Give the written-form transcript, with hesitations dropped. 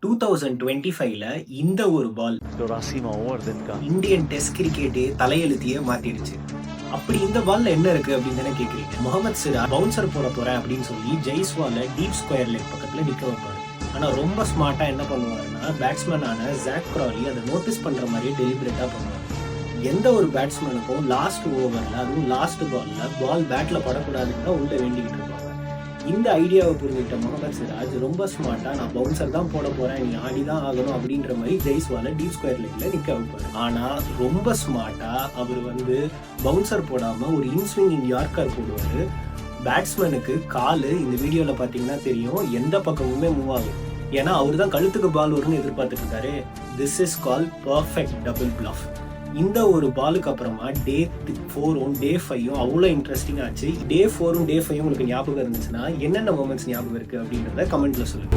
2025ல இந்த ஒரு பால் 84वां ओवर दिन का இந்தியன் டெஸ்ட் கிரிக்கெட்டே தலையெழுத்தியே மாத்திடுச்சு. அப்படி இந்த பால்ல என்ன இருக்கு அப்படின்னு தானே கேக்குறீங்க. முகமது சிராஜ் பவுன்சர் போட போறேன் அப்படின்னு சொல்லி ஜெய்ஸ்வாலை டீப் ஸ்கொயர் லெக் பக்கத்துல நிக்க வைப்பாரு. ஆனா ரொம்ப ஸ்மார்ட்டா என்ன பண்ணுவாருன்னா, பேட்ஸ்மேனான ஜாக் கிராலி அதை நோட்டீஸ் பண்ற மாதிரியே டெலிபரேட்டா பண்ணுவாரு. எந்த ஒரு பேட்ஸ்மேனுக்கும் லாஸ்ட் ஓவர்ல, அதுவும் லாஸ்ட் பால் பேட்ல படக்கூடாதுன்னு தான் உள்ள வேண்டிக்கிட்டு இருப்பாங்க. இந்த ஐடியாவை புரிஞ்சுக்கிட்ட முகமது சிராஜ் ரொம்ப ஸ்மார்ட்டா, நான் பவுன்சர் தான் போட போறேன், நீ ஆடிதான் ஆகணும் அப்படின்ற மாதிரி ஜெய்ஸ்வாலை டீப் ஸ்கொயர் லெக்ல நிக்க வைப்பாரு. ஆனா ரொம்ப ஸ்மார்ட்டா அவர் பவுன்சர் போடாம ஒரு இன்ஸ்விங்கிங் யார்க்கர் போடுவாரு. பேட்ஸ்மேனுக்கு காலு இந்த வீடியோல பாத்தீங்கன்னா தெரியும், எந்த பக்கமுமே மூவ் ஆகும். ஏன்னா அவர் தான் கழுத்துக்கு பால் வரும்னு எதிர்பார்த்துட்டு இருக்காரு. This is call perfect double bluff. இந்த ஒரு பாலுக்கு அப்புறமா டே 4ம் டே 5ம் அவ்வளோ இன்ட்ரெஸ்டிங் ஆச்சு. டே 4ம் டே 5ம் உங்களுக்கு ஞாபகம் இருந்துச்சுன்னா என்னென்ன மொமெண்ட்ஸ் ஞாபகம் இருக்கு அப்படின்றத கமெண்ட்ல சொல்லுங்க.